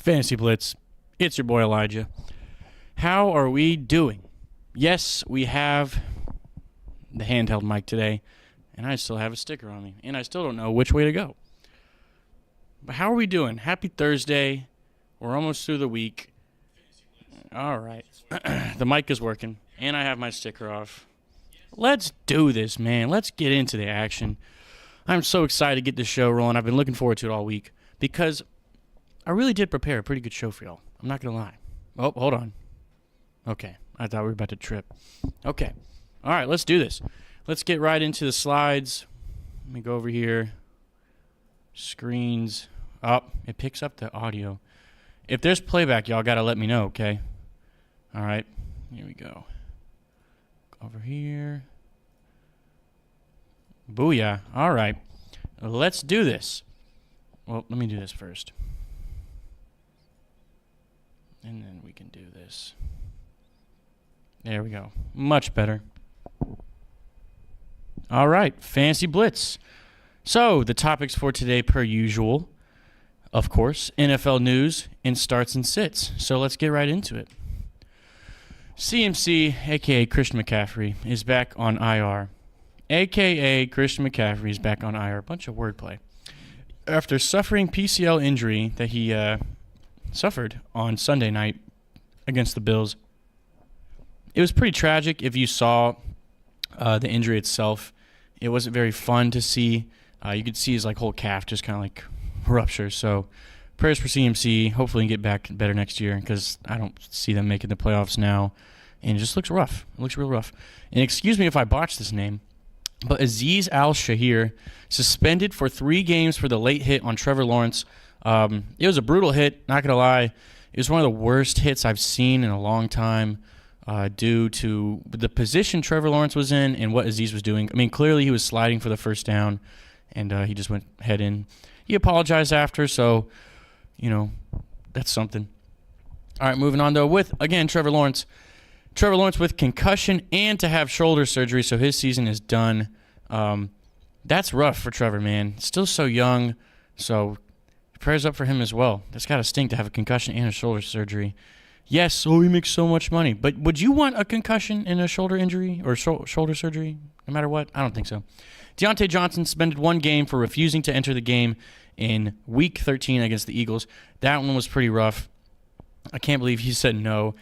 Fantasy Blitz. It's your boy Elijah. How are we doing? Yes, we have the handheld mic today, and I still have a sticker on me, and I still don't know which way to go. But how are we doing? Happy Thursday. We're almost through the week. All right. The mic is working, and I have my sticker off. Let's do this, man. Let's get into the action. I'm so excited to get this show rolling. I've been looking forward to it all week because I really did prepare a pretty good show for y'all. I'm not going to lie. Oh, hold on. Okay. I thought we were about to trip. Okay. All right, let's do this. Let's get right into the slides. Let me go over here. Screens. Oh, it picks up the audio. If there's playback, y'all got to let me know, okay? All right. Here we go. Over here. Booyah. All right. Let's do this. Well, let me do this first. And then we can do this. There we go. Much better. All right. Fantasy Blitz. So, the topics for today, per usual, of course, NFL news and starts and sits. So, let's get right into it. CMC, a.k.a. Christian McCaffrey, is back on IR. A.k.a. Christian McCaffrey is back on IR. Bunch of wordplay. After suffering PCL injury that he suffered on Sunday night against the Bills, it was pretty tragic if you saw the injury itself. It wasn't very fun to see. You could see his whole calf just kind of rupture. So prayers for CMC. Hopefully he can get back better next year because I don't see them making the playoffs now. And it just looks rough. It looks real rough. And excuse me if I botch this name, but Azeez Al-Shaair suspended for 3 games for the late hit on Trevor Lawrence. It was a brutal hit, not going to lie. It was one of the worst hits I've seen in a long time due to the position Trevor Lawrence was in and what Azeez was doing. I mean, clearly he was sliding for the first down, and he just went head in. He apologized after, so, that's something. All right, moving on, though, with, again, Trevor Lawrence. Trevor Lawrence with concussion and to have shoulder surgery, so his season is done. That's rough for Trevor, man. Still so young, so prayers up for him as well. That's got to stink to have a concussion and a shoulder surgery. Yes, he makes so much money. But would you want a concussion and a shoulder injury or shoulder surgery no matter what? I don't think so. Deontay Johnson suspended 1 game for refusing to enter the game in Week 13 against the Eagles. That one was pretty rough. I can't believe he said no.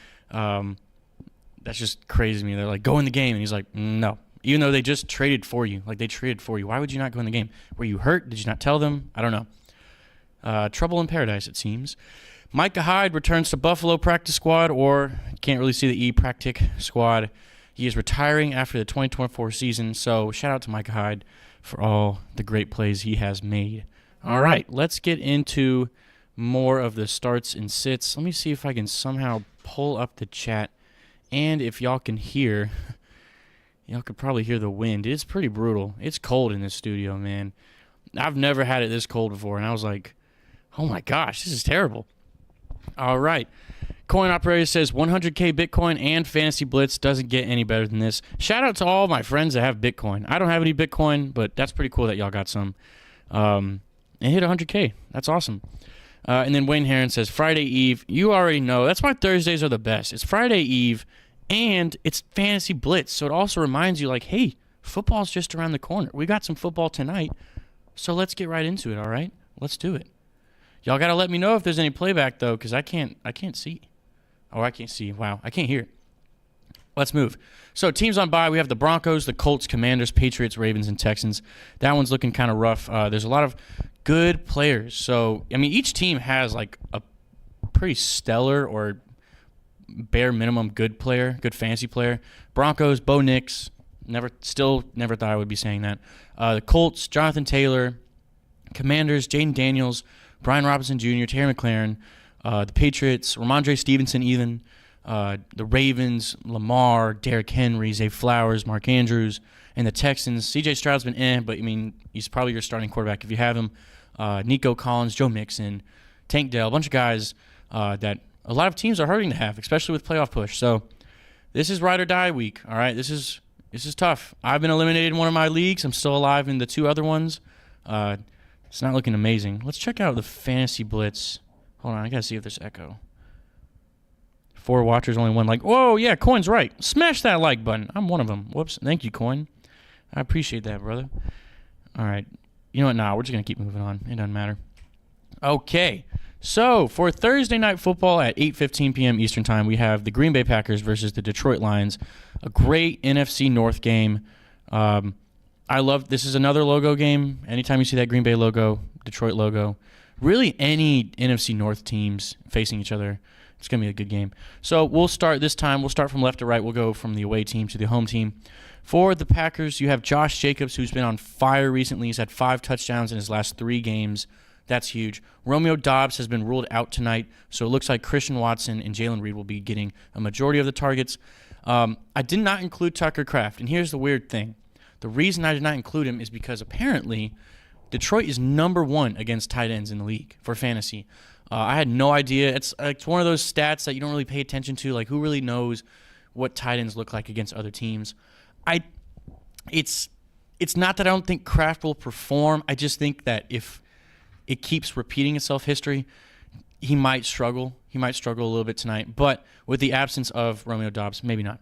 That's just crazy to me. They're like, go in the game. And he's like, no. Even though they just traded for you. They traded for you. Why would you not go in the game? Were you hurt? Did you not tell them? I don't know. Trouble in paradise, it seems. Micah Hyde returns to Buffalo practice squad, or can't really see the E-practic squad. He is retiring after the 2024 season, so shout out to Micah Hyde for all the great plays he has made. All right, let's get into more of the starts and sits. Let me see if I can somehow pull up the chat. And if y'all can hear, y'all could probably hear the wind. It's pretty brutal. It's cold in this studio, man. I've never had it this cold before, and I was like, oh my gosh, this is terrible. All right. Coin Operator says 100K Bitcoin and Fantasy Blitz doesn't get any better than this. Shout out to all my friends that have Bitcoin. I don't have any Bitcoin, but that's pretty cool that y'all got some. And hit 100K. That's awesome. And then Wayne Heron says Friday Eve. You already know. That's why Thursdays are the best. It's Friday Eve, and it's Fantasy Blitz. So it also reminds you, hey, football's just around the corner. We got some football tonight, so let's get right into it, all right? Let's do it. Y'all got to let me know if there's any playback, though, because I can't see. Oh, I can't see. Wow, I can't hear. Let's move. So teams on bye, we have the Broncos, the Colts, Commanders, Patriots, Ravens, and Texans. That one's looking kind of rough. There's a lot of good players. So, each team has, a pretty stellar or bare minimum good player, good fantasy player. Broncos, Bo Nix. Never thought I would be saying that. The Colts, Jonathan Taylor. Commanders, Jaden Daniels, Brian Robinson Jr., Terry McLaurin. The Patriots, Ramondre Stevenson even. The Ravens, Lamar, Derrick Henry, Zay Flowers, Mark Andrews. And the Texans, C.J. Stroud's been but, he's probably your starting quarterback if you have him. Nico Collins, Joe Mixon, Tank Dell, a bunch of guys that a lot of teams are hurting to have, especially with playoff push. So this is ride or die week, all right? This is tough. I've been eliminated in one of my leagues. I'm still alive in the 2 other ones. It's not looking amazing. Let's check out the Fantasy Blitz Hold on, I gotta see if there's echo. 4 watchers, only 1 like. Whoa, yeah, Coin's right. Smash that like button. I'm one of them. Whoops. Thank you, Coin. I appreciate that, brother. All right. You know what? Nah, we're just gonna keep moving on. It doesn't matter. Okay. So for Thursday night football at 8:15 p.m. Eastern time, we have the Green Bay Packers versus the Detroit Lions. A great NFC North game. I love this is another logo game. Anytime you see that Green Bay logo, Detroit logo, really any NFC North teams facing each other, it's going to be a good game. So we'll start this time. We'll start from left to right. We'll go from the away team to the home team. For the Packers, you have Josh Jacobs, who's been on fire recently. He's had 5 touchdowns in his last 3 games. That's huge. Romeo Doubs has been ruled out tonight, so it looks like Christian Watson and Jalen Reed will be getting a majority of the targets. I did not include Tucker Kraft, and here's the weird thing. The reason I did not include him is because apparently Detroit is number 1 against tight ends in the league for fantasy. I had no idea. It's one of those stats that you don't really pay attention to. Like, who really knows what tight ends look like against other teams? It's not that I don't think Kraft will perform. I just think that if it keeps repeating itself, history, he might struggle. He might struggle a little bit tonight. But with the absence of Romeo Doubs, maybe not.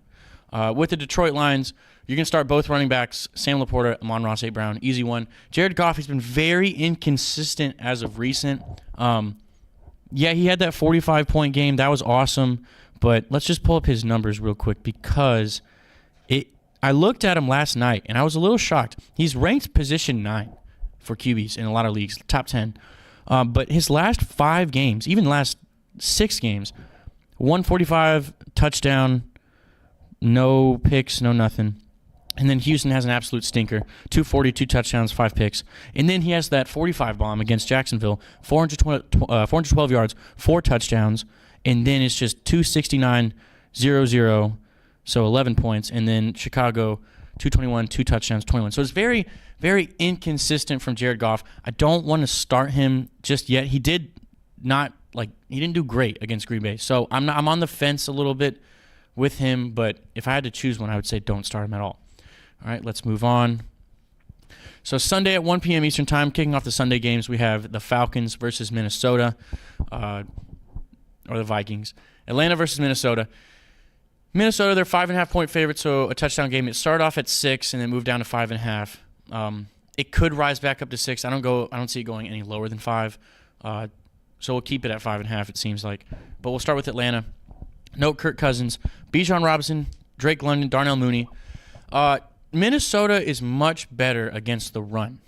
With the Detroit Lions, you're going to start both running backs, Sam Laporta, Amon-Ra St. Brown, easy one. Jared Goff has been very inconsistent as of recent. Yeah, he had that 45-point game. That was awesome. But let's just pull up his numbers real quick because I looked at him last night, and I was a little shocked. He's ranked position 9 for QBs in a lot of leagues, top 10. But his last 5 games, even the last 6 games, 145, touchdown, no picks, no nothing. And then Houston has an absolute stinker, 240, 2 touchdowns, 5 picks. And then he has that 45 bomb against Jacksonville, 412 yards, 4 touchdowns. And then it's just 269, 0-0, so 11 points. And then Chicago, 221, 2 touchdowns, 21. So it's very, very inconsistent from Jared Goff. I don't want to start him just yet. He didn't do great against Green Bay. So I'm on the fence a little bit with him, but if I had to choose one, I would say don't start him at all. All right, let's move on. So Sunday at 1 p.m. Eastern time, kicking off the Sunday games, we have the Falcons versus Minnesota, or the Vikings. Atlanta versus Minnesota. Minnesota, they're 5.5-point favorites, so a touchdown game. It started off at 6 and then moved down to 5.5. It could rise back up to 6. I don't see it going any lower than 5. So we'll keep it at 5.5. It seems like. But we'll start with Atlanta. No Kirk Cousins, Bijan Robinson, Drake London, Darnell Mooney. Minnesota is much better against the run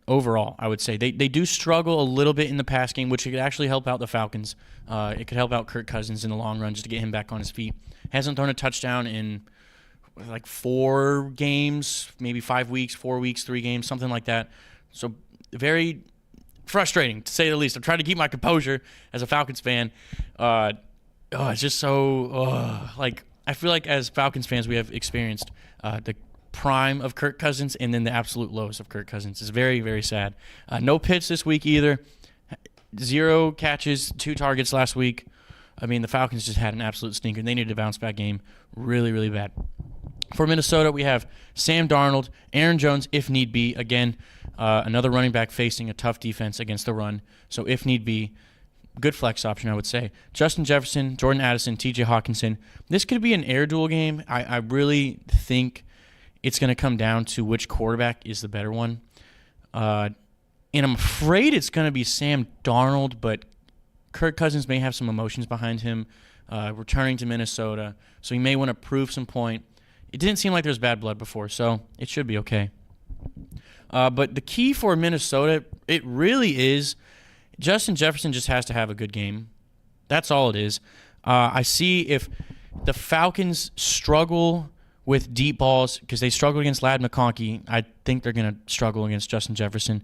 overall, I would say. They do struggle a little bit in the pass game, which could actually help out the Falcons. It could help out Kirk Cousins in the long run just to get him back on his feet. Hasn't thrown a touchdown in like 4 games, maybe 5 weeks, 4 weeks, 3 games, something like that. So very frustrating, to say the least. I'm trying to keep my composure as a Falcons fan. It's just so I feel like as Falcons fans we have experienced the prime of Kirk Cousins and then the absolute lowest of Kirk Cousins. It's very, very sad. No pitch this week either. 0 catches, 2 targets last week. I mean, the Falcons just had an absolute stinker. They needed a bounce-back game really, really bad. For Minnesota, we have Sam Darnold, Aaron Jones, if need be. Again, another running back facing a tough defense against the run. So if need be, good flex option, I would say. Justin Jefferson, Jordan Addison, T.J. Hawkinson. This could be an air duel game. I really think it's going to come down to which quarterback is the better one. And I'm afraid it's going to be Sam Darnold, but Kirk Cousins may have some emotions behind him returning to Minnesota, so he may want to prove some point. It didn't seem like there was bad blood before, so it should be okay. But the key for Minnesota, it really is Justin Jefferson just has to have a good game. That's all it is. I see if the Falcons struggle with deep balls because they struggled against Ladd McConkey, I think they're going to struggle against Justin Jefferson.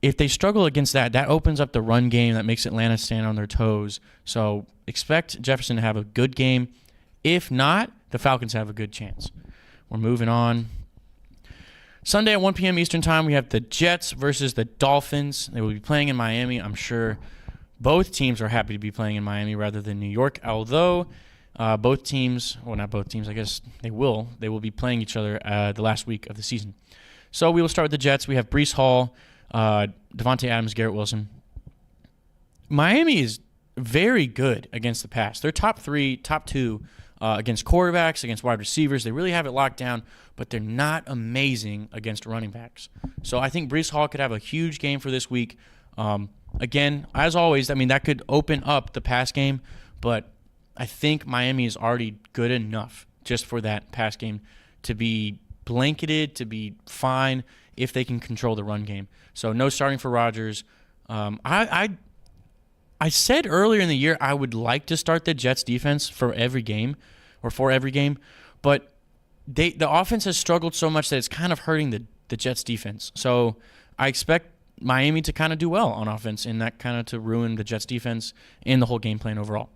If they struggle against that, that opens up the run game. That makes Atlanta stand on their toes. So expect Jefferson to have a good game. If not, the Falcons have a good chance. We're moving on. Sunday at 1 p.m. Eastern time, we have the Jets versus the Dolphins. They will be playing in Miami. I'm sure both teams are happy to be playing in Miami rather than New York, although both teams, well, not both teams, I guess they will be playing each other the last week of the season. So we will start with the Jets. We have Breece Hall, Devontae Adams, Garrett Wilson. Miami is very good against the pass. They're top 2 against quarterbacks, against wide receivers. They really have it locked down, but they're not amazing against running backs. So I think Breece Hall could have a huge game for this week. Again, as always, I mean, that could open up the pass game, but I think Miami is already good enough just for that pass game to be blanketed, to be fine if they can control the run game. So no starting for Rodgers. I said earlier in the year I would like to start the Jets defense for every game, but the offense has struggled so much that it's kind of hurting the Jets defense. So I expect Miami to kind of do well on offense and that kind of to ruin the Jets defense and the whole game plan overall.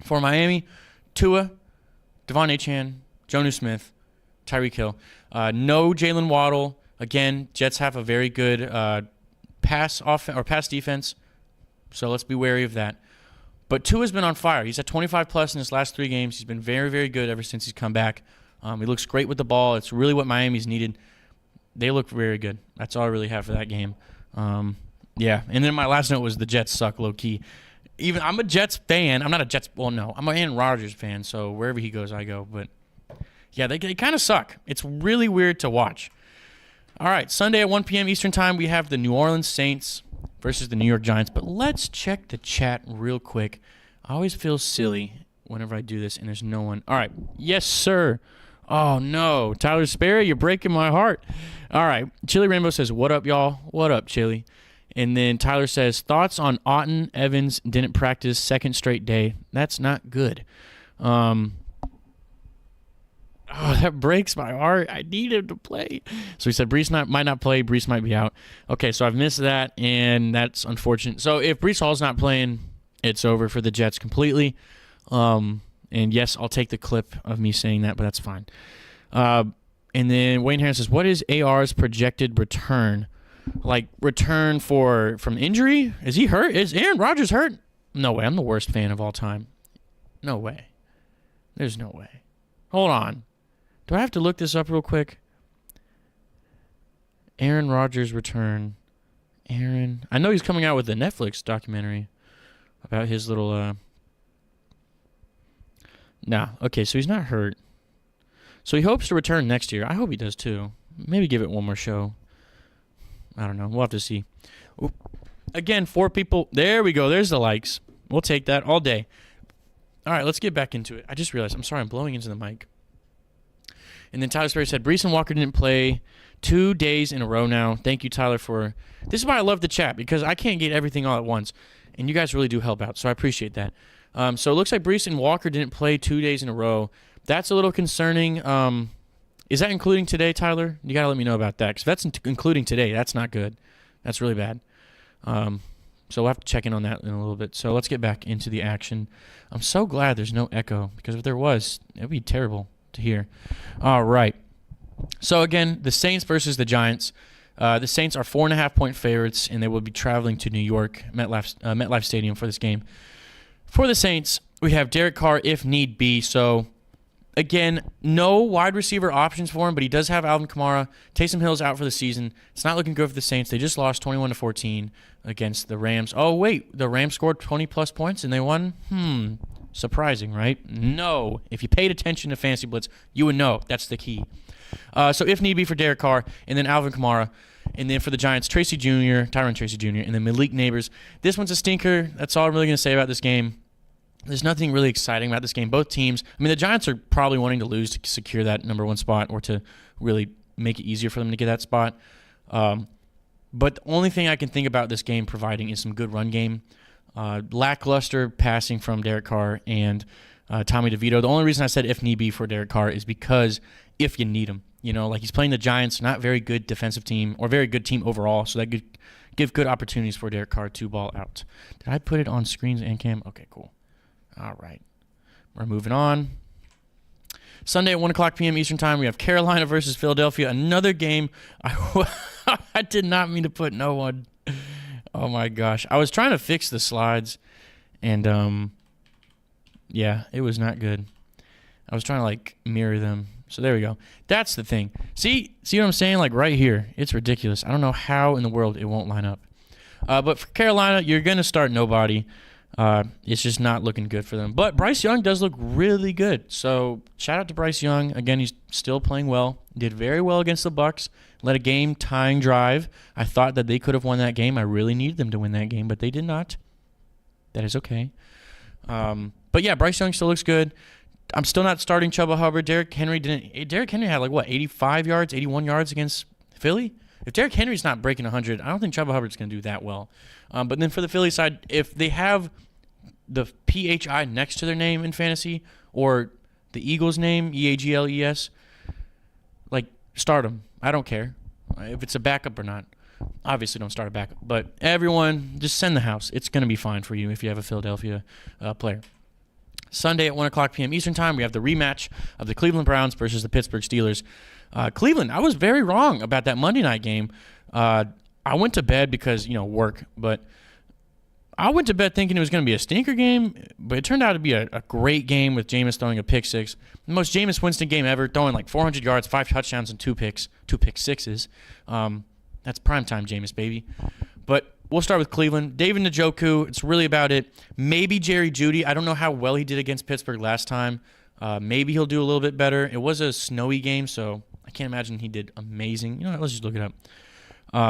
For Miami, Tua, Devon Achane, Jonnu Smith, Tyreek Hill. No Jalen Waddle. Again, Jets have a very good pass defense, so let's be wary of that. But Tua's been on fire. He's at 25-plus in his last 3 games. He's been very, very good ever since he's come back. He looks great with the ball. It's really what Miami's needed. They look very good. That's all I really have for that game. Yeah, and then my last note was the Jets suck low-key. Even I'm a Jets fan. I'm not a Jets – well, no. I'm an Aaron Rodgers fan, so wherever he goes, I go. But, yeah, they kind of suck. It's really weird to watch. All right, Sunday at 1 p.m. Eastern Time, we have the New Orleans Saints versus the New York Giants. But let's check the chat real quick. I always feel silly whenever I do this and there's no one. All right. Yes, sir. Oh, no. Tyler Sperry, you're breaking my heart. All right. Chili Rainbow says, what up, y'all? What up, Chili? And then Tyler says, thoughts on Otton Evans didn't practice second straight day. That's not good. Oh, that breaks my heart. I need him to play. So he said Breece might not play. Breece might be out. Okay, so I've missed that, and that's unfortunate. So if Breece Hall's not playing, it's over for the Jets completely. And yes, I'll take the clip of me saying that, but that's fine. And then Wayne Harris says, what is AR's projected return? Like return from injury? Is he hurt? Is Aaron Rodgers hurt? No way. I'm the worst fan of all time. No way. There's no way. Hold on. Do I have to look this up real quick? Aaron Rodgers return. I know he's coming out with a Netflix documentary about his little Nah. Okay, so he's not hurt. So he hopes to return next year. I hope he does too. Maybe give it one more show. I don't know. We'll have to see. Again, 4 people. There we go. There's the likes. We'll take that all day. All right, let's get back into it. I just realized. I'm sorry. I'm blowing into the mic. And then Tyler Sperry said, Breece and Walker didn't play 2 days in a row now. Thank you, Tyler, for – this is why I love the chat, because I can't get everything all at once. And you guys really do help out, so I appreciate that. So it looks like Breece and Walker didn't play 2 days in a row. That's a little concerning. Is that including today, Tyler? You got to let me know about that, because if that's including today, that's not good. That's really bad. So we'll have to check in on that in a little bit. So let's get back into the action. I'm so glad there's no echo, because if there was, it would be terrible to hear. All right. So again, the Saints versus the Giants. The Saints are 4.5-point favorites, and they will be traveling to New York, MetLife Stadium for this game. For the Saints, we have Derek Carr if need be. So again, no wide receiver options for him, but he does have Alvin Kamara. Taysom Hill's out for the season. It's not looking good for the Saints. They just lost 21-14 against the Rams. Oh, wait, the Rams scored 20-plus points and they won? Surprising, right? No. If you paid attention to Fantasy Blitz, you would know that's the key. So if need be for Derek Carr, and then Alvin Kamara, and then for the Giants, Tyron Tracy Jr., and then Malik Neighbors. This one's a stinker. That's all I'm really going to say about this game. There's nothing really exciting about this game. Both teams, I mean, the Giants are probably wanting to lose to secure that number 1 spot or to really make it easier for them to get that spot. But the only thing I can think about this game providing is some good run game. Lackluster passing from Derek Carr and Tommy DeVito. The only reason I said if need be for Derek Carr is because if you need him. You know, like he's playing the Giants, not very good defensive team or very good team overall, so that could give good opportunities for Derek Carr to ball out. Did I put it on screens and cam? Okay, cool. All right. We're moving on. Sunday at 1 o'clock p.m. Eastern Time, we have Carolina versus Philadelphia. Another game. I did not mean to put no one. Oh, my gosh. I was trying to fix the slides, and, yeah, it was not good. I was trying to, like, mirror them. So there we go. That's the thing. See what I'm saying? Like, right here. It's ridiculous. I don't know how in the world it won't line up. But for Carolina, you're going to start nobody. It's just not looking good for them. But Bryce Young does look really good. So shout out to Bryce Young. Again, he's still playing well. Did very well against the Bucks. Led a game-tying drive. I thought that they could have won that game. I really needed them to win that game, but they did not. That is okay. But yeah, Bryce Young still looks good. I'm still not starting Chuba Hubbard. Derrick Henry had 85 yards, 81 yards against Philly? If Derrick Henry's not breaking 100, I don't think Chuba Hubbard's going to do that well. But then for the Philly side, if they have the PHI next to their name in fantasy or the Eagles' name, EAGLES, start them. I don't care if it's a backup or not. Obviously, don't start a backup. But everyone, just send the house. It's going to be fine for you if you have a Philadelphia player. Sunday at 1 o'clock p.m. Eastern Time, we have the rematch of the Cleveland Browns versus the Pittsburgh Steelers. Cleveland, I was very wrong about that Monday night game. I went to bed because, work. But I went to bed thinking it was going to be a stinker game, but it turned out to be a great game with Jameis throwing a pick six. The most Jameis Winston game ever, throwing 400 yards, 5 touchdowns, and 2 pick sixes. That's primetime Jameis, baby. But we'll start with Cleveland. David Njoku, it's really about it. Maybe Jerry Jeudy. I don't know how well he did against Pittsburgh last time. Maybe he'll do a little bit better. It was a snowy game, so I can't imagine he did amazing. You know what? Let's just look it up.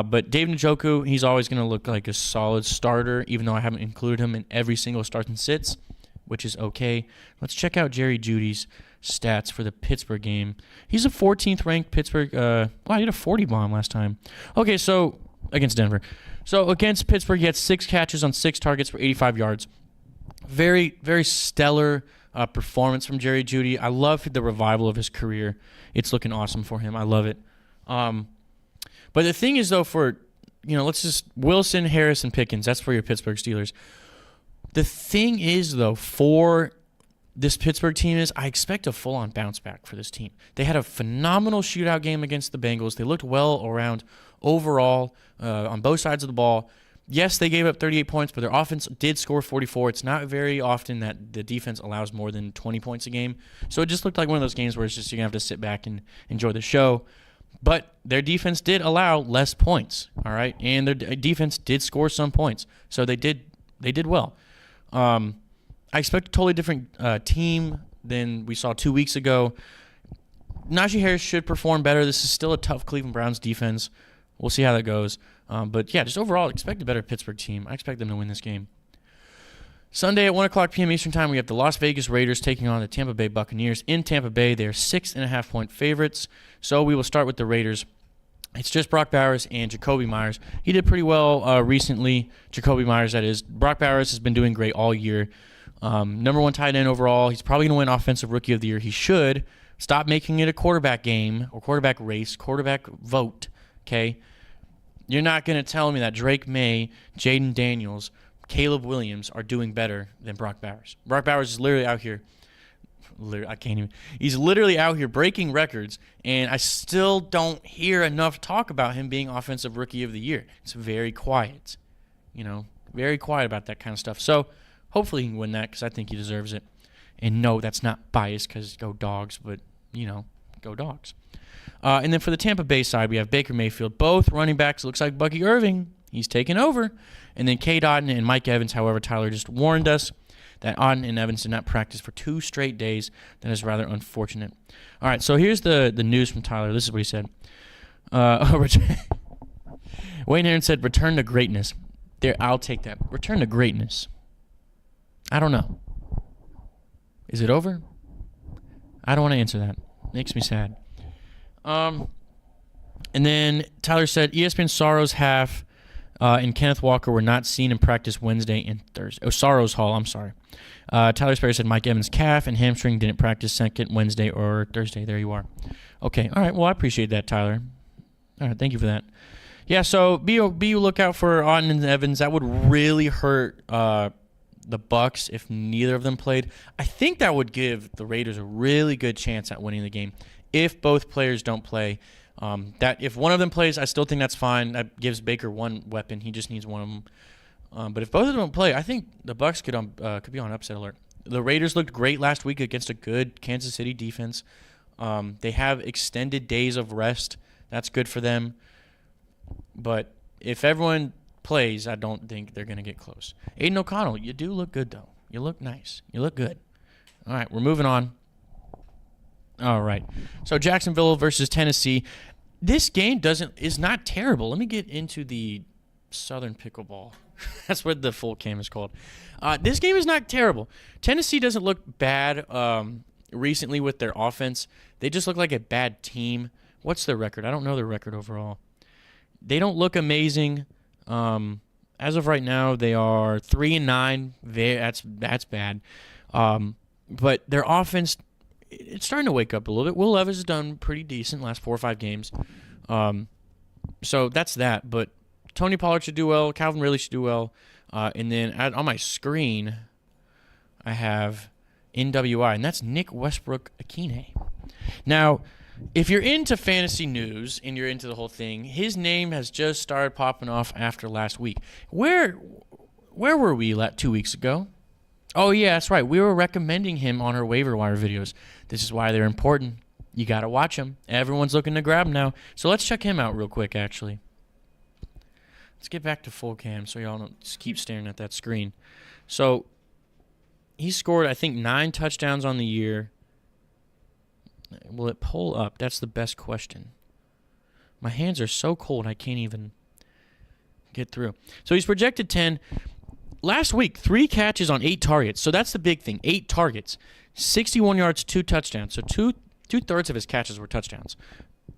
But David Njoku, he's always going to look like a solid starter, even though I haven't included him in every single starts and sits, which is okay. Let's check out Jerry Jeudy's stats for the Pittsburgh game. He's a 14th ranked Pittsburgh. He had a 40 bomb last time. Okay, so against Denver. So against Pittsburgh, he had 6 catches on 6 targets for 85 yards. Very, very stellar performance from Jerry Jeudy. I love the revival of his career. It's looking awesome for him. I love it. But the thing is, though, for, let's just Wilson, Harris, and Pickens. That's for your Pittsburgh Steelers. The thing is, though, for this Pittsburgh team is I expect a full-on bounce back for this team. They had a phenomenal shootout game against the Bengals. They looked well around overall on both sides of the ball. Yes, they gave up 38 points, but their offense did score 44. It's not very often that the defense allows more than 20 points a game. So it just looked like one of those games where it's just you're going to have to sit back and enjoy the show. But their defense did allow less points, all right? And their defense did score some points. So they did well. I expect a totally different team than we saw 2 weeks ago. Najee Harris should perform better. This is still a tough Cleveland Browns defense. We'll see how that goes. But, yeah, just overall, expect a better Pittsburgh team. I expect them to win this game. Sunday at 1 o'clock p.m. Eastern Time, we have the Las Vegas Raiders taking on the Tampa Bay Buccaneers. In Tampa Bay, they are 6.5-point favorites. So we will start with the Raiders. It's just Brock Bowers and Jacoby Myers. He did pretty well recently. Jacoby Myers, that is. Brock Bowers has been doing great all year. Number 1 tight end overall. He's probably going to win Offensive Rookie of the Year. He should stop making it a quarterback game or quarterback race, quarterback vote, okay? You're not going to tell me that Drake May, Jaden Daniels, Caleb Williams are doing better than Brock Bowers. Brock Bowers is literally out here. He's literally out here breaking records, and I still don't hear enough talk about him being Offensive Rookie of the Year. It's very quiet, very quiet about that kind of stuff. So hopefully he can win that because I think he deserves it. And no, that's not biased because go Dogs, but, go Dogs. And then for the Tampa Bay side, we have Baker Mayfield. Both running backs. It looks like Bucky Irving. He's taken over. And then Cade Otton and Mike Evans. However, Tyler just warned us that Otton and Evans did not practice for 2 straight days. That is rather unfortunate. All right, so here's the news from Tyler. This is what he said. Wayne Aaron said, return to greatness. There, I'll take that. Return to greatness. I don't know. Is it over? I don't want to answer that. Makes me sad. And then Tyler said, ESPN Sorrows half and Kenneth Walker were not seen in practice Wednesday and Thursday. Oh, Sorrows Hall, I'm sorry. Tyler Sperry said Mike Evans' calf and hamstring didn't practice second Wednesday or Thursday. There you are. Okay, all right. Well, I appreciate that, Tyler. All right, thank you for that. Yeah, so be lookout for Otton and Evans. That would really hurt the Bucs if neither of them played. I think that would give the Raiders a really good chance at winning the game if both players don't play. That if one of them plays, I still think that's fine. That gives Baker one weapon. He just needs one of them. But if both of them don't play, I think the Bucs could be on upset alert. The Raiders looked great last week against a good Kansas City defense. They have extended days of rest. That's good for them. But if everyone plays, I don't think they're going to get close. Aiden O'Connell, you do look good, though. You look nice. You look good. All right, we're moving on. All right. So Jacksonville versus Tennessee. This game is not terrible. Let me get into the Southern Pickleball. That's what the full game is called. This game is not terrible. Tennessee doesn't look bad recently with their offense. They just look like a bad team. What's their record? I don't know their record overall. They don't look amazing. As of right now, they are 3-9. That's bad. But their offense, it's starting to wake up a little bit. Will Levis has done pretty decent last 4 or 5 games. So that's that. But Tony Pollard should do well. Calvin Ridley should do well. And then on my screen, I have NWI, and that's Nick Westbrook-Akine. Now, if you're into fantasy news and you're into the whole thing, his name has just started popping off after last week. Where were we 2 weeks ago? Oh, yeah, that's right. We were recommending him on our waiver wire videos. This is why they're important. You got to watch them. Everyone's looking to grab him now. So let's check him out real quick, actually. Let's get back to full cam so y'all don't just keep staring at that screen. So he scored, I think, 9 touchdowns on the year. Will it pull up? That's the best question. My hands are so cold I can't even get through. So he's projected 10. Last week, 3 catches on 8 targets. So that's the big thing. 8 targets. 61 yards, 2 touchdowns. So two-thirds of his catches were touchdowns.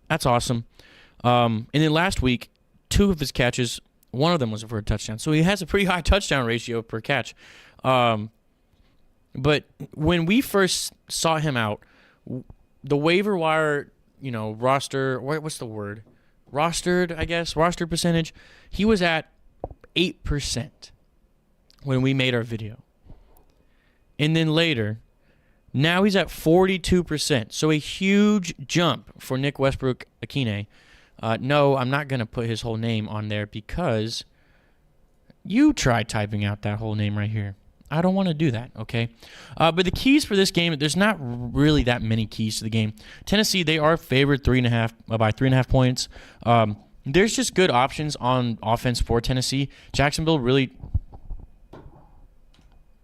That's awesome. And then last week, 2 of his catches, 1 of them was for a touchdown. So he has a pretty high touchdown ratio per catch. But when we first saw him out, the waiver wire, roster, what's the word? Rostered, I guess, roster percentage, he was at 8% when we made our video. And then later, now he's at 42%. So a huge jump for Nick Westbrook-Akine. No, I'm not going to put his whole name on there because you try typing out that whole name right here. I don't want to do that, okay? But the keys for this game, there's not really that many keys to the game. Tennessee, they are favored by 3.5 points. There's just good options on offense for Tennessee. Jacksonville really...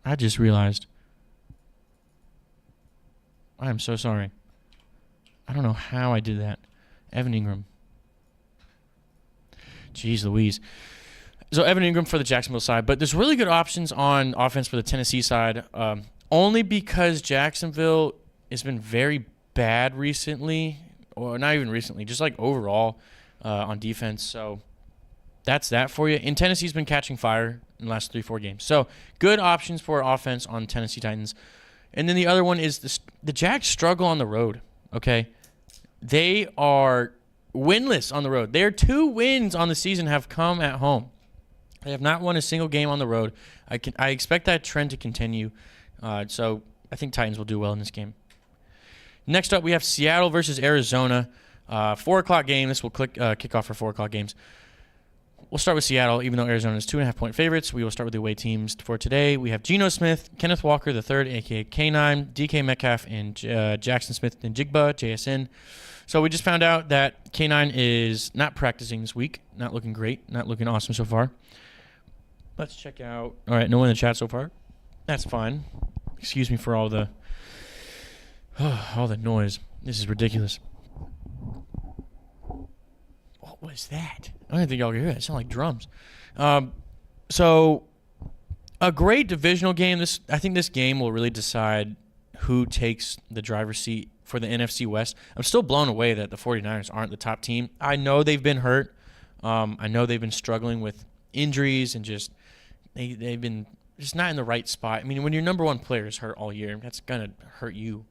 I just realized. I am so sorry. I don't know how I did that. Evan Ingram. Jeez Louise. So Evan Ingram for the Jacksonville side, but there's really good options on offense for the Tennessee side, only because Jacksonville has been very bad recently, or not even recently, just like overall on defense. So that's that for you. And Tennessee's been catching fire in the last 3-4 games. So good options for offense on Tennessee Titans. And then the other one is the Jags struggle on the road, okay? They are winless on the road. Their 2 wins on the season have come at home. They have not won a single game on the road. I expect that trend to continue. So I think Titans will do well in this game. Next up, we have Seattle versus Arizona. 4 o'clock game. This will kick off for 4 o'clock games. We'll start with Seattle, even though Arizona is 2.5-point favorites. We will start with the away teams for today. We have Geno Smith, Kenneth Walker III, a.k.a. K9, DK Metcalf, and Jackson Smith and Jigba, JSN. So we just found out that K9 is not practicing this week. Not looking great. Not looking awesome so far. Let's check out. All right, no one in the chat so far. That's fine. Excuse me for all the noise. This is ridiculous. What was that? I don't think y'all can hear that. It sounded like drums. So a great divisional game. I think this game will really decide who takes the driver's seat for the NFC West. I'm still blown away that the 49ers aren't the top team. I know they've been hurt. I know they've been struggling with injuries and just they've been just not in the right spot. I mean, when your number 1 player is hurt all year, that's going to hurt you,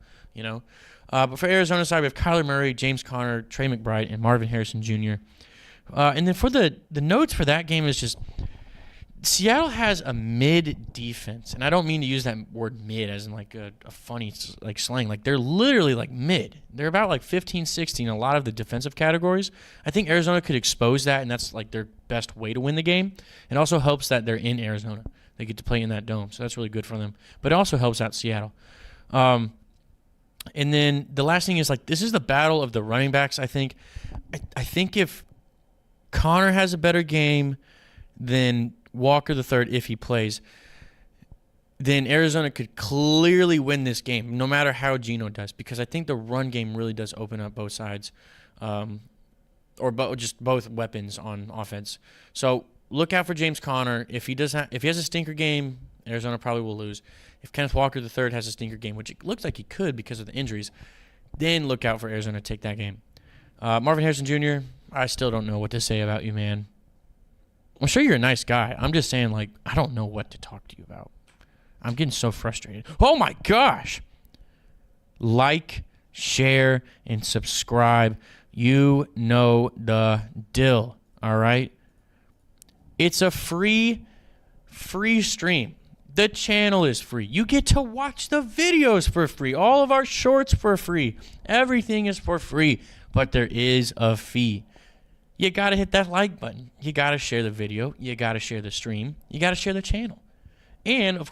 But for Arizona's side, we have Kyler Murray, James Conner, Trey McBride, and Marvin Harrison Jr. And then for the notes for that game is just Seattle has a mid defense, and I don't mean to use that word mid as in like a funny like slang. Like they're literally like mid. They're about like 15, 16 in a lot of the defensive categories. I think Arizona could expose that, and that's like their best way to win the game. It also helps that they're in Arizona. They get to play in that dome, so that's really good for them. But it also helps out Seattle. And then the last thing is like this is the battle of the running backs. I think if Connor has a better game, than Walker the third if he plays, then Arizona could clearly win this game, no matter how Geno does, because I think the run game really does open up both sides, just both weapons on offense. So look out for James Conner. If he has a stinker game, Arizona probably will lose. If Kenneth Walker III has a stinker game, which it looks like he could because of the injuries, then look out for Arizona to take that game. Marvin Harrison Jr., I still don't know what to say about you, man. I'm sure you're a nice guy. I'm just saying, like, I don't know what to talk to you about. I'm getting so frustrated. Oh, my gosh. Like, share, and subscribe. You know the deal, all right? It's a free stream. The channel is free. You get to watch the videos for free. All of our shorts for free. Everything is for free, but there is a fee. You got to hit that like button. You got to share the video. You got to share the stream. You got to share the channel. And,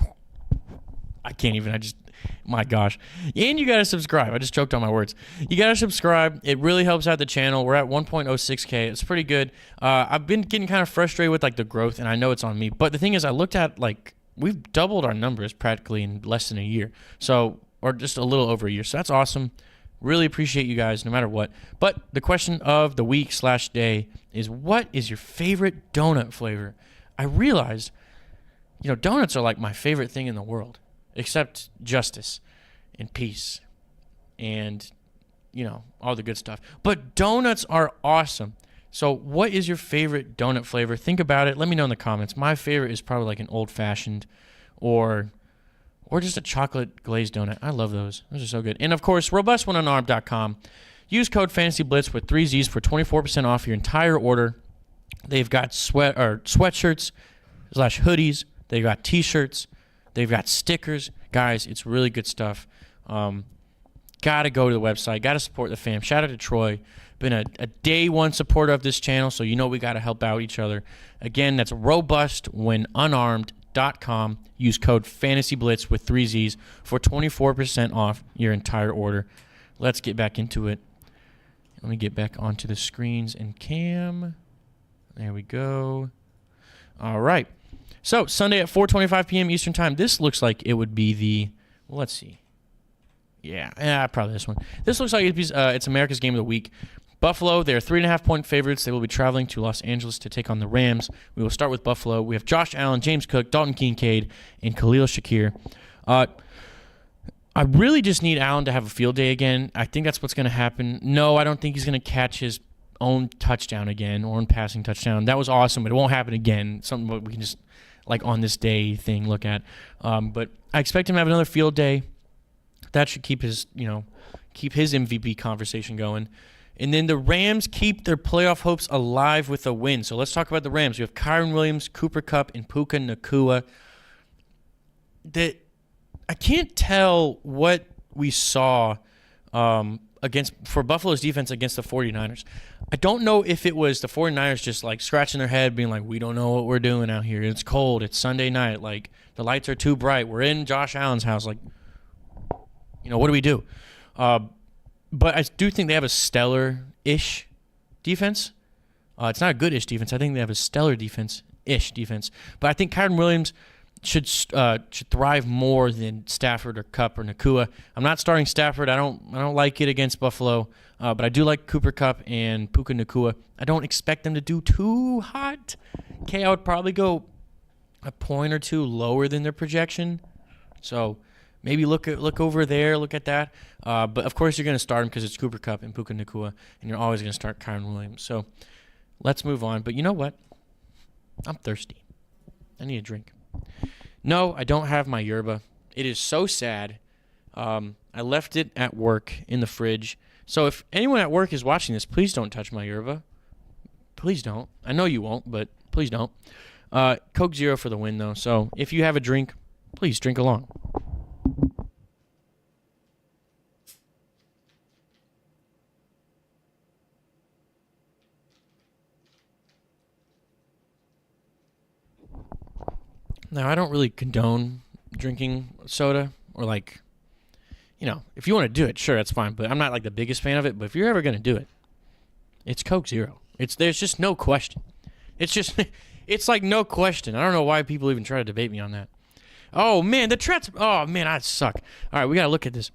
my gosh. And you got to subscribe. I just choked on my words. You got to subscribe. It really helps out the channel. We're at 1.06K. It's pretty good. I've been getting kind of frustrated with, like, the growth, and I know it's on me. But the thing is, I looked at, like, we've doubled our numbers practically in less than a year. Or just a little over a year. So that's awesome. Really appreciate you guys no matter what. But the question of the week/day is, what is your favorite donut flavor? I realized, donuts are like my favorite thing in the world, except justice and peace and, all the good stuff. But donuts are awesome. So what is your favorite donut flavor? Think about it. Let me know in the comments. My favorite is probably like an old-fashioned or just a chocolate glazed donut. I love those. Those are so good. And, of course, robustonunarmed.com. Use code FANTASYBLITZ with 3 Z's for 24% off your entire order. They've got sweatshirts / hoodies. They've got T-shirts. They've got stickers. Guys, it's really good stuff. Got to go to the website. Got to support the fam. Shout out to Troy. Been a day one supporter of this channel, so we got to help out each other. Again, that's robustunarmed.com. Use code FANTASYBLITZ with 3 Z's for 24% off your entire order. Let's get back into it. Let me get back onto the screens and cam. There we go. All right. So, Sunday at 4:25 p.m. Eastern Time. This looks like it would be let's see. Yeah, probably this one. This looks like it's America's Game of the Week. Buffalo, they're 3.5-point favorites. They will be traveling to Los Angeles to take on the Rams. We will start with Buffalo. We have Josh Allen, James Cook, Dalton Kincaid, and Khalil Shakir. I really just need Allen to have a field day again. I think that's what's going to happen. No, I don't think he's going to catch his own touchdown again, or own passing touchdown. That was awesome, but it won't happen again. Something we can just, like, on this day thing look at. But I expect him to have another field day. That should keep his MVP conversation going. And then the Rams keep their playoff hopes alive with a win. So let's talk about the Rams. We have Kyren Williams, Cooper Kupp, and Puka Nacua. I can't tell what we saw for Buffalo's defense against the 49ers. I don't know if it was the 49ers just, like, scratching their head, being like, we don't know what we're doing out here. It's cold. It's Sunday night. Like, the lights are too bright. We're in Josh Allen's house. Like, what do we do? But I do think they have a stellar-ish defense. It's not a good-ish defense. I think they have a stellar defense-ish defense. But I think Kyren Williams should thrive more than Stafford or Kupp or Nacua. I'm not starting Stafford. I don't like it against Buffalo. But I do like Cooper Kupp and Puka Nacua. I don't expect them to do too hot. I would probably go a point or two lower than their projection. So maybe look over there, look at that. But, of course, you're going to start him because it's Cooper Kupp and Puka Nacua, and you're always going to start Kyren Williams. So let's move on. But you know what? I'm thirsty. I need a drink. No, I don't have my yerba. It is so sad. I left it at work in the fridge. So if anyone at work is watching this, please don't touch my yerba. Please don't. I know you won't, but please don't. Coke Zero for the win, though. So if you have a drink, please drink along. Now, I don't really condone drinking soda or, like, if you want to do it, sure, that's fine. But I'm not, like, the biggest fan of it. But if you're ever going to do it, it's Coke Zero. There's just no question. It's It's like no question. I don't know why people even try to debate me on that. Oh, man, the Trets. Oh, man, I suck. All right, we got to look at this.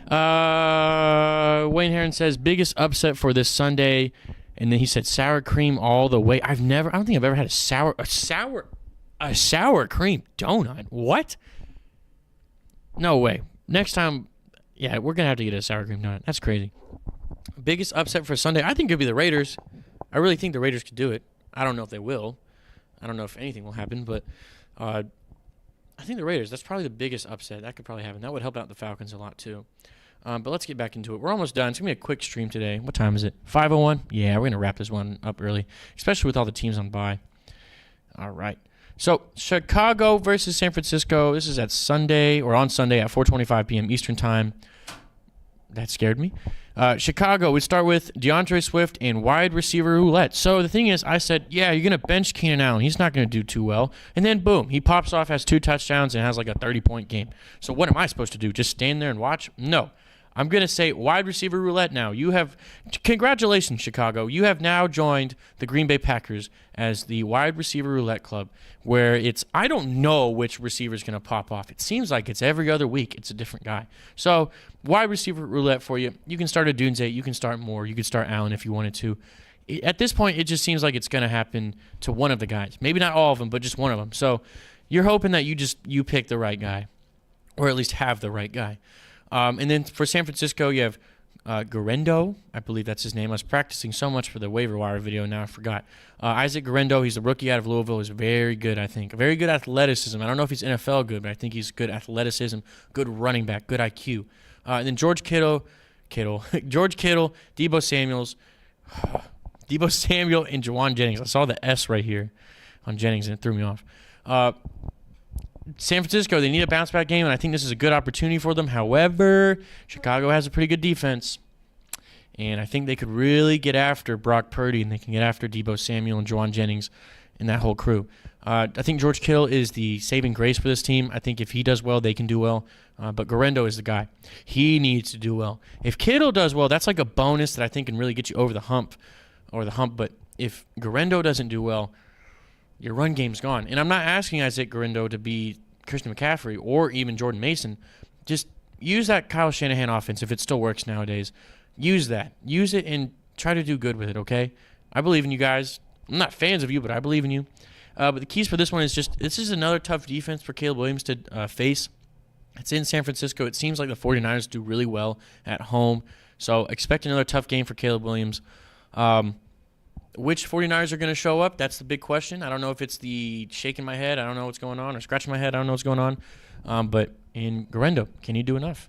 Wayne Heron says, biggest upset for this Sunday. And then he said sour cream all the way. I don't think I've ever had a sour cream donut. What? No way. Next time, yeah, we're going to have to get a sour cream donut. That's crazy. Biggest upset for Sunday, I think it'll be the Raiders. I really think the Raiders could do it. I don't know if they will. I don't know if anything will happen, but I think the Raiders, that's probably the biggest upset. That could probably happen. That would help out the Falcons a lot too. But let's get back into it. We're almost done. It's going to be a quick stream today. What time is it? 5:01? Yeah, we're going to wrap this one up early, especially with all the teams on bye. All right. So, Chicago versus San Francisco. This is on Sunday at 4:25 p.m. Eastern Time. That scared me. Chicago, we start with DeAndre Swift and wide receiver roulette. So the thing is, I said, yeah, you're going to bench Keenan Allen. He's not going to do too well. And then, boom, he pops off, has 2 touchdowns, and has like a 30-point game. So what am I supposed to do? Just stand there and watch? No. I'm going to say wide receiver roulette now. Congratulations, Chicago. You have now joined the Green Bay Packers as the wide receiver roulette club, where I don't know which receiver is going to pop off. It seems like it's every other week. It's a different guy. So wide receiver roulette for you. You can start Odunze. You can start Moore. You could start Allen if you wanted to. At this point, it just seems like it's going to happen to one of the guys. Maybe not all of them, but just one of them. So you're hoping that you pick the right guy, or at least have the right guy. And then for San Francisco, you have Guerendo. I believe that's his name. I was practicing so much for the waiver wire video, now I forgot. Isaac Guerendo, he's a rookie out of Louisville. He's very good, I think. Very good athleticism. I don't know if he's NFL good, but I think he's good athleticism, good running back, good IQ. And then George Kittle, Deebo Samuel, and Jawan Jennings. I saw the S right here on Jennings, and it threw me off. San Francisco, they need a bounce-back game, and I think this is a good opportunity for them. However, Chicago has a pretty good defense, and I think they could really get after Brock Purdy, and they can get after Deebo Samuel and Jawan Jennings and that whole crew. I think George Kittle is the saving grace for this team. I think if he does well, they can do well. But Guerendo is the guy. He needs to do well. If Kittle does well, that's like a bonus that I think can really get you over the hump. But if Guerendo doesn't do well, your run game's gone. And I'm not asking Isaac Guerendo to be Christian McCaffrey or even Jordan Mason. Just use that Kyle Shanahan offense if it still works nowadays. Use that. Use it and try to do good with it, okay? I believe in you guys. I'm not fans of you, but I believe in you. But the keys for this one is this is another tough defense for Caleb Williams to face. It's in San Francisco. It seems like the 49ers do really well at home. So expect another tough game for Caleb Williams. Which 49ers are going to show up? That's the big question. I don't know if it's the shaking my head, I don't know what's going on, or scratching my head, I don't know what's going on. But in Guerendo, can he do enough?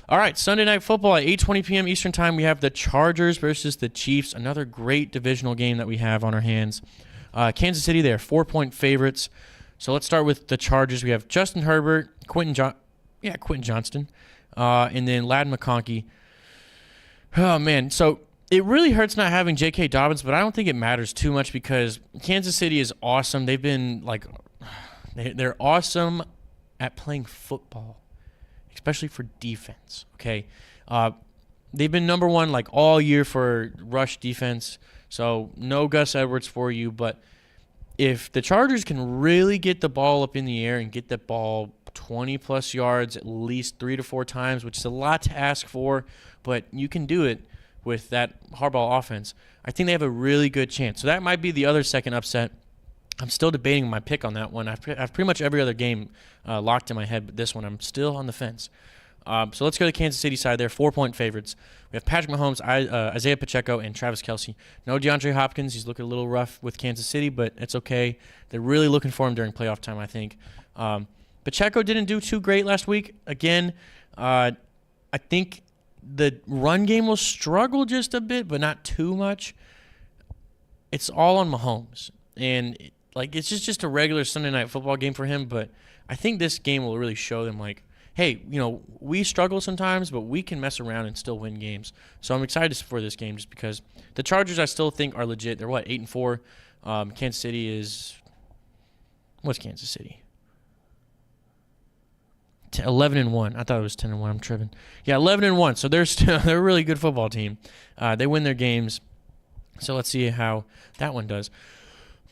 All right, Sunday Night Football at 8:20 p.m. Eastern Time. We have the Chargers versus the Chiefs, another great divisional game that we have on our hands. Kansas City, they are 4-point favorites. So let's start with the Chargers. We have Justin Herbert, Quentin Johnston, and then Ladd McConkey. Oh, man. So it really hurts not having J.K. Dobbins, but I don't think it matters too much because Kansas City is awesome. They've been they're awesome at playing football, especially for defense, okay? They've been number one all year for rush defense, so no Gus Edwards for you. But if the Chargers can really get the ball up in the air and get the ball 20-plus yards at least 3 to 4 times, which is a lot to ask for, but you can do it with that Harbaugh offense, I think they have a really good chance. So that might be the other second upset. I'm still debating my pick on that one. I've pretty much every other game locked in my head, but this one I'm still on the fence. So let's go to the Kansas City side there, 4-point favorites. We have Patrick Mahomes, Isaiah Pacheco, and Travis Kelce. No DeAndre Hopkins. He's looking a little rough with Kansas City, but it's okay. They're really looking for him during playoff time, I think. Pacheco didn't do too great last week. Again, I think the run game will struggle just a bit, but not too much. It's all on Mahomes. And it's just a regular Sunday Night Football game for him, but I think this game will really show them hey, we struggle sometimes, but we can mess around and still win games. So I'm excited for this game just because the Chargers I still think are legit. They're 8-4. Kansas City is what's Kansas City? 11-1. I thought it was 10-1. I'm tripping. Yeah, 11-1. So they're a really good football team. They win their games. So let's see how that one does.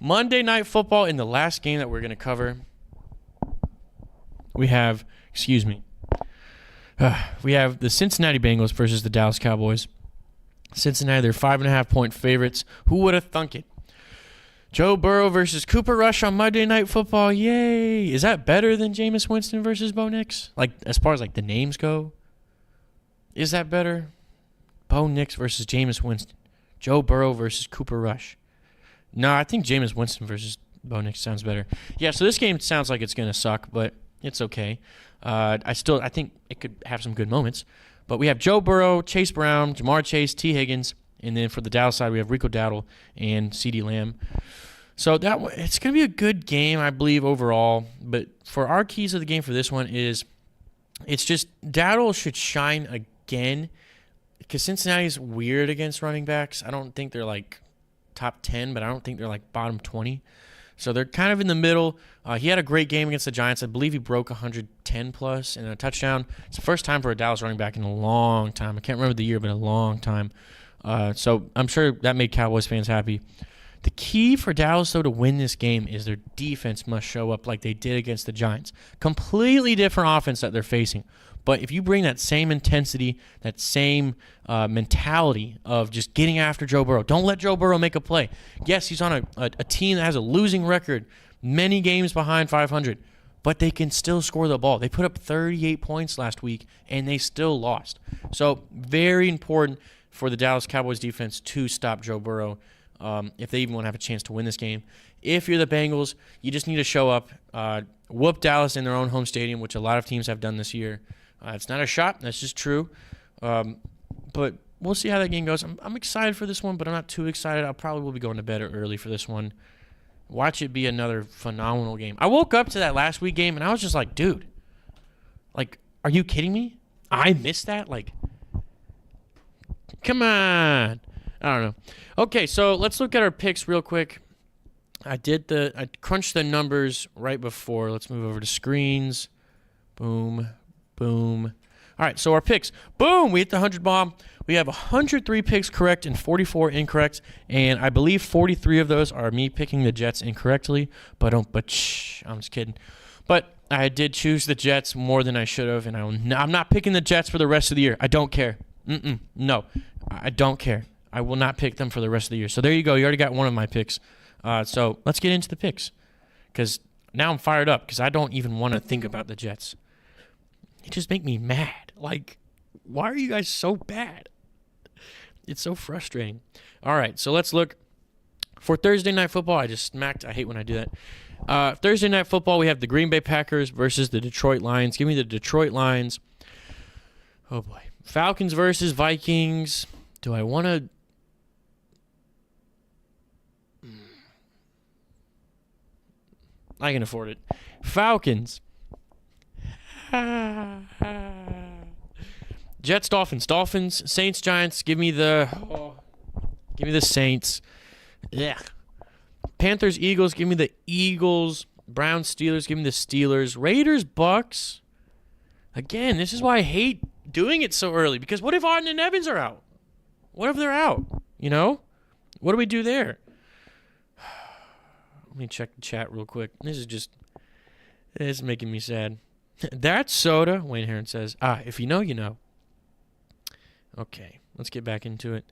Monday Night Football in the last game that we're going to cover. We have, we have the Cincinnati Bengals versus the Dallas Cowboys. Cincinnati, they're 5.5-point favorites. Who would have thunk it? Joe Burrow versus Cooper Rush on Monday Night Football. Yay! Is that better than Jameis Winston versus Bo Nix? Like, as far as like the names go, is that better? Bo Nix versus Jameis Winston. Joe Burrow versus Cooper Rush. No, I think Jameis Winston versus Bo Nix sounds better. Yeah, so this game sounds like it's going to suck, but it's okay. I think it could have some good moments. But we have Joe Burrow, Chase Brown, Jamar Chase, T. Higgins, and then for the Dallas side, we have Rico Dowdle and CeeDee Lamb. So it's going to be a good game, I believe, overall. But for our keys of the game for this one is it's just Dowdle should shine again because Cincinnati's weird against running backs. I don't think they're like top 10, but I don't think they're like bottom 20. So they're kind of in the middle. He had a great game against the Giants. I believe he broke 110-plus and a touchdown. It's the first time for a Dallas running back in a long time. I can't remember the year, but a long time. So I'm sure that made Cowboys fans happy. The key for Dallas, though, to win this game is their defense must show up like they did against the Giants. Completely different offense that they're facing. But if you bring that same intensity, that same mentality of just getting after Joe Burrow, don't let Joe Burrow make a play. Yes, he's on a team that has a losing record, many games behind 500, but they can still score the ball. They put up 38 points last week, and they still lost. So very important for the Dallas Cowboys defense to stop Joe Burrow if they even want to have a chance to win this game. If you're the Bengals, you just need to show up, whoop Dallas in their own home stadium, which a lot of teams have done this year. It's not a shot. That's just true. But we'll see how that game goes. I'm excited for this one, but I'm not too excited. I probably will be going to bed early for this one. Watch it be another phenomenal game. I woke up to that last week game, and I was just like, dude, like, are you kidding me? I missed that? Like, come on. I don't know. Okay, so let's look at our picks real quick. I crunched the numbers right before. Let's move over to screens. Boom. Boom. All right, so our picks. Boom, we hit the 100 bomb. We have 103 picks correct and 44 incorrect, and I believe 43 of those are me picking the Jets incorrectly, but I'm just kidding. But I did choose the Jets more than I should have, and I'm not picking the Jets for the rest of the year. I don't care. No, I don't care. I will not pick them for the rest of the year. So there you go. You already got one of my picks. So let's get into the picks because now I'm fired up because I don't even want to think about the Jets. It just make me mad. Like, why are you guys so bad? It's so frustrating. All right, so let's look. For Thursday Night Football, I hate when I do that. Thursday Night Football, we have the Green Bay Packers versus the Detroit Lions. Give me the Detroit Lions. Oh, boy. Falcons versus Vikings. Do I want to... I can afford it. Falcons. Jets, Dolphins, Saints, Giants. Give me the Saints. Yeah. Panthers, Eagles. Give me the Eagles. Browns, Steelers. Give me the Steelers. Raiders, Bucks. Again, this is why I hate doing it so early. Because what if Arden and Evans are out? What if they're out? You know? What do we do there? Let me check the chat real quick. This is making me sad. That's soda, Wayne Heron says. If you know, you know. Okay, let's get back into it.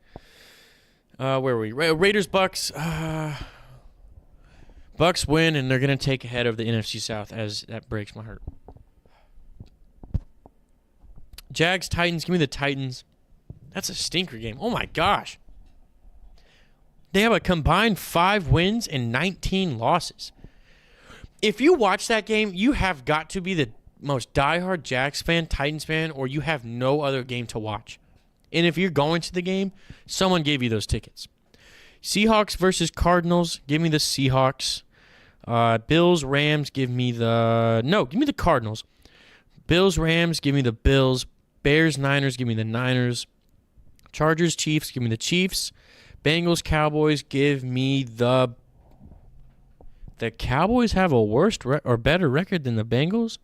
Where were we? Raiders, Bucks. Bucks win, and they're going to take ahead of the NFC South, as that breaks my heart. Jags, Titans. Give me the Titans. That's a stinker game. Oh, my gosh. They have a combined 5 wins and 19 losses. If you watch that game, you have got to be the most diehard Jags fan, Titans fan, or you have no other game to watch. And if you're going to the game, someone gave you those tickets. Seahawks versus Cardinals. Give me the Seahawks. Bills, Rams. Give me the Cardinals. Bills, Rams. Give me the Bills. Bears, Niners. Give me the Niners. Chargers, Chiefs. Give me the Chiefs. Bengals, Cowboys. Give me the Cowboys have a worse or better record than the Bengals?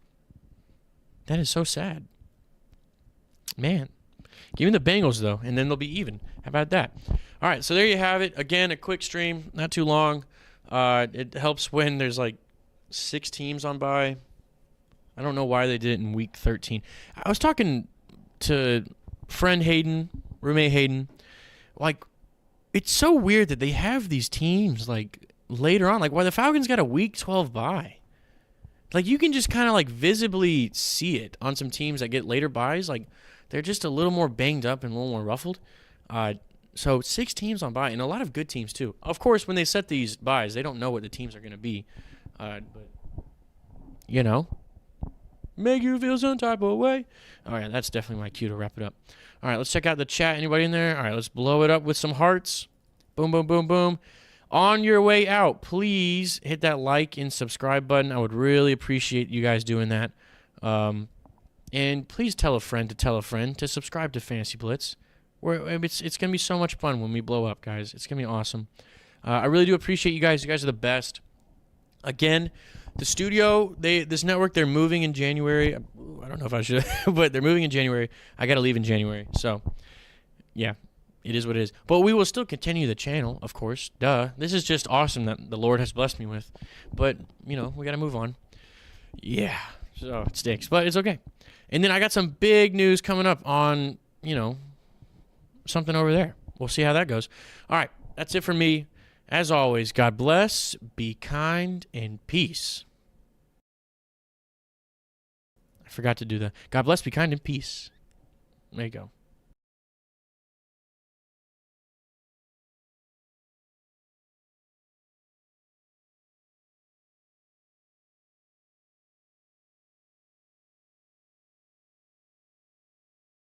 That is so sad. Man. Give me the Bengals, though, and then they'll be even. How about that? All right, so there you have it. Again, a quick stream, not too long. It helps when there's like 6 teams on bye. I don't know why they did it in week 13. I was talking to friend Hayden, roommate Hayden. Like, it's so weird that they have these teams like later on. Like, why the Falcons got a week 12 bye. Like, you can just kind of like visibly see it on some teams that get later byes. Like, they're just a little more banged up and a little more ruffled. So 6 teams on bye, and a lot of good teams too. Of course, when they set these byes, they don't know what the teams are going to be. But, you know, make you feel some type of way. All right, that's definitely my cue to wrap it up. All right, let's check out the chat. Anybody in there? All right, let's blow it up with some hearts. Boom, boom, boom, boom. On your way out, please hit that like and subscribe button. I would really appreciate you guys doing that. And please tell a friend to subscribe to Fantasy Blitz. It's going to be so much fun when we blow up, guys. It's going to be awesome. I really do appreciate you guys. You guys are the best. Again, the studio, this network, they're moving in January. I don't know if I should, but they're moving in January. I got to leave in January. So, yeah, it is what it is. But we will still continue the channel, of course. Duh. This is just awesome that the Lord has blessed me with. But, you know, we got to move on. Yeah. So, it stinks, but it's okay. And then I got some big news coming up on, you know, something over there. We'll see how that goes. All right, that's it for me. As always, God bless, be kind, and peace. I forgot to do that. God bless, be kind, and peace. There you go.